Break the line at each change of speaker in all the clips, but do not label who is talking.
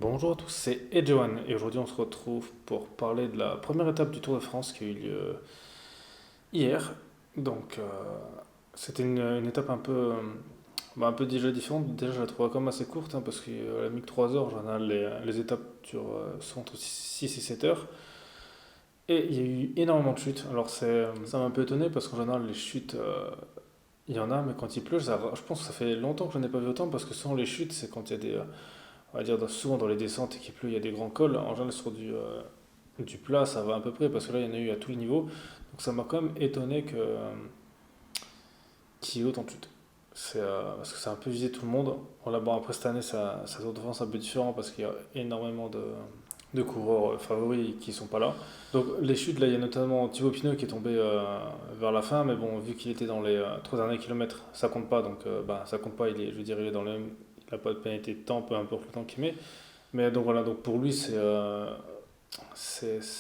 Bonjour à tous, c'est Edjohan et aujourd'hui on se retrouve pour parler de la première étape du Tour de France qui a eu lieu hier. Donc c'était une étape un peu déjà différente. Déjà je la trouvais quand même assez courte parce qu'elle a mis que 3 heures. En général les étapes sont entre 6 et 7 heures. Et il y a eu énormément de chutes. Alors ça m'a un peu étonné parce qu'en général les chutes il y en a mais quand il pleut je pense que ça fait longtemps que je n'en ai pas vu autant parce que souvent les chutes c'est quand il y a on va dire souvent dans les descentes et qu'il pleut il y a des grands cols. En général sur du plat, ça va à peu près parce que là, il y en a eu à tous les niveaux. Donc ça m'a quand même étonné qu'il y ait autant de chutes. Parce que ça a un peu visé tout le monde. Bon, après cette année, ça Tour de France un peu différent parce qu'il y a énormément de coureurs favoris qui sont pas là. Donc les chutes, là, il y a notamment Thibaut Pinot qui est tombé vers la fin, mais bon, vu qu'il était dans les 3 derniers kilomètres, ça compte pas. Donc ça compte pas, je veux dire, il est dans le même. Il n'a pas de pénalité de temps, peu importe le temps qu'il met. Mais donc voilà, donc pour lui,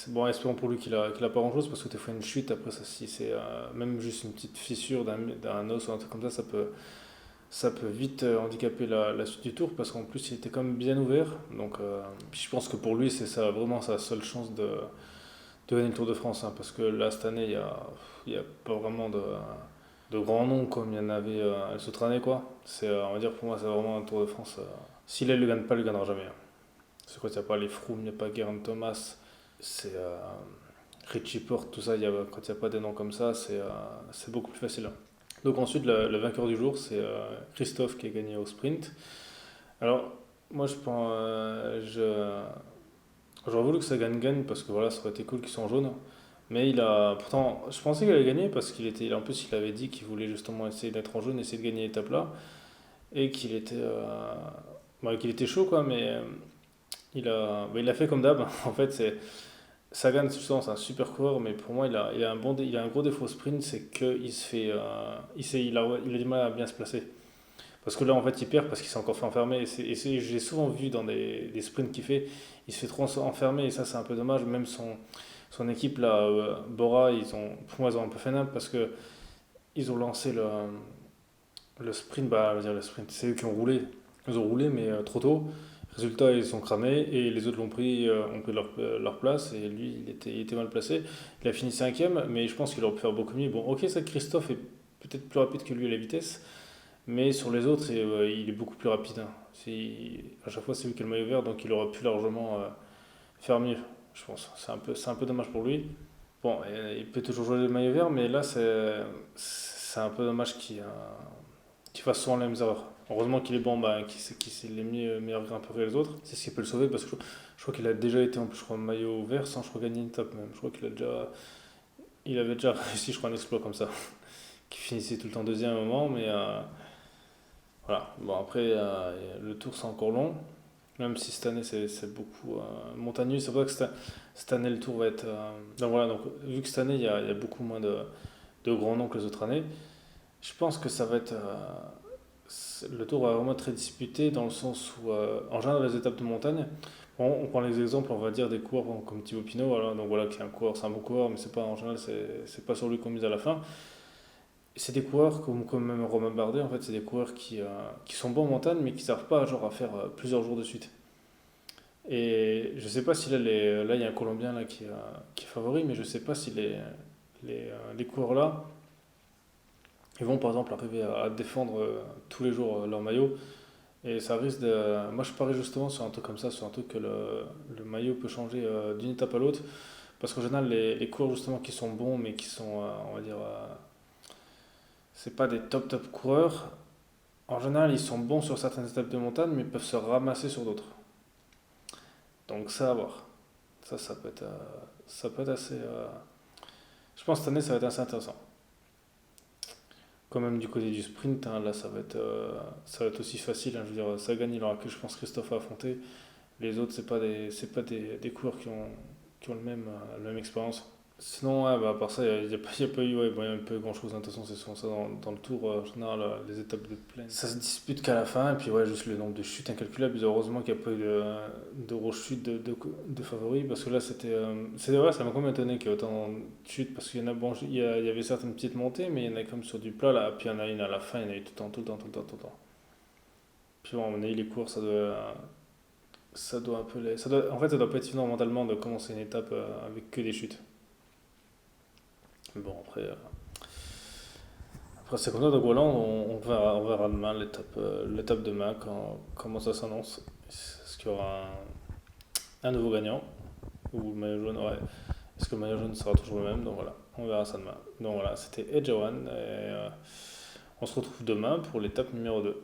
bon, espérons pour lui qu'il a pas grand chose parce que des fois une chute, après ça, si c'est même juste une petite fissure d'un os ou un truc comme ça peut vite handicaper la suite du tour parce qu'en plus il était quand même bien ouvert. Donc puis je pense que pour lui, c'est ça vraiment sa seule chance de gagner le Tour de France parce que là, cette année, il y a pas vraiment de grands noms comme il y en avait les autres années, quoi. On va dire pour moi, c'est vraiment un Tour de France. S'il ne le gagne pas, il ne le gagnera jamais. C'est quoi, il n'y a pas les Froome, il n'y a pas Geraint Thomas, c'est Richie Porte, tout ça, quand il n'y a pas des noms comme ça, c'est beaucoup plus facile. Donc ensuite, le vainqueur du jour, c'est Christophe qui a gagné au sprint. Alors, moi, je pense, j'aurais voulu que ça gagne parce que voilà, ça aurait été cool qu'ils soient en jaune. Mais pourtant, je pensais qu'il allait gagner parce en plus, il avait dit qu'il voulait justement essayer d'être en jaune, essayer de gagner l'étape là, et qu'il était chaud quoi, mais il a fait comme d'hab. En fait, Sagan, justement, c'est un super coureur, mais pour moi, il a un gros défaut au sprint, c'est qu'il se fait, il a du mal à bien se placer. Parce que là, en fait, il perd parce qu'il s'est encore fait enfermer. J'ai souvent vu dans des sprints qu'il fait, il se fait trop enfermer, et ça, c'est un peu dommage. Même son équipe, là, Bora, pour moi, ils ont un peu fait nimp parce que ils ont lancé le sprint, bah, je veux dire, le sprint, c'est eux qui ont roulé. Ils ont roulé, mais trop tôt. Résultat, ils sont cramés et les autres ont pris leur place et lui, il était mal placé. Il a fini cinquième, mais je pense qu'il aurait pu faire beaucoup mieux. Bon, ok, ça, Christophe est peut-être plus rapide que lui à la vitesse, mais sur les autres, il est beaucoup plus rapide. À chaque fois, c'est lui qui a le maillot vert, donc il aurait pu largement faire mieux, je pense. C'est un peu dommage pour lui. Bon, il peut toujours jouer le maillot vert, mais là, c'est un peu dommage qu'il fasse souvent les mêmes erreurs. Heureusement qu'il est bon, bah, qu'il sait les meilleurs grimpeurs que les autres. C'est ce qui peut le sauver parce que je crois qu'il a déjà été en plus, je crois, maillot vert sans, je crois, gagner une étape même. Je crois il avait déjà réussi, je crois, un exploit comme ça. Qui finissait tout le temps deuxième à un moment, mais voilà. Bon, après, le tour c'est encore long. Même si cette année c'est beaucoup montagneux, c'est vrai que cette année le tour va être. Donc voilà, donc vu que cette année il y a beaucoup moins de grands noms que les autres années, je pense que ça va être. Le tour va vraiment être très disputé dans le sens où, en général, les étapes de montagne, bon, on prend les exemples, on va dire, des coureurs comme Thibaut Pinot, voilà, donc voilà, qui est un coureur, c'est un bon coureur, mais en général, c'est pas sur lui qu'on mise à la fin. C'est des coureurs comme même Romain Bardet, en fait, c'est des coureurs qui sont bons en montagne, mais qui savent pas genre, à faire plusieurs jours de suite. Et je sais pas si là, il y a un Colombien là, qui est favori, mais je sais pas si les coureurs là, ils vont par exemple arriver à défendre tous les jours leur maillot. Et ça risque de. Moi, je parie justement sur un truc comme ça, sur un truc que le maillot peut changer d'une étape à l'autre. Parce qu'en général, les coureurs justement qui sont bons, mais qui sont, on va dire, c'est pas des top coureurs. En général, ils sont bons sur certaines étapes de montagne, mais peuvent se ramasser sur d'autres. Donc ça, à voir. Ça peut être assez. Je pense que cette année, ça va être assez intéressant. Quand même du côté du sprint, hein, là, ça va être aussi facile. Hein, je veux dire, ça gagne, il aura que, je pense, Christophe à affronter. Les autres, c'est pas des coureurs qui ont la même expérience. Sinon, ouais, bah, à part ça, il y a pas eu, ouais, bon, il y a pas eu grand-chose. Hein. De toute façon, c'est souvent ça dans le tour, en général, les étapes de plaine. Ça se dispute qu'à la fin, et puis ouais, juste le nombre de chutes incalculable. Heureusement qu'il n'y a pas eu de grosses chutes de favoris, parce que là, c'est vrai, ça m'a quand même étonné qu'il y ait autant de chutes, parce qu'il y en a, bon, il y avait certaines petites montées, mais il y en a comme sur du plat, là, puis il y en a une à la fin, il y en a eu tout le temps, tout le temps, tout le temps, tout le temps. Puis bon, à mon avis, les courses, ça doit. Ça doit un peu ça doit... En fait, ça doit pas être évident mentalement de commencer une étape avec que des chutes. Bon, après c'est comme ça, donc voilà, on verra demain l'étape demain comment ça s'annonce. Est-ce qu'il y aura un nouveau gagnant ou le maillot jaune, ouais. Est-ce que le maillot jaune sera toujours le même? Donc voilà, on verra ça demain. Donc voilà, c'était Edge One et on se retrouve demain pour l'étape numéro 2.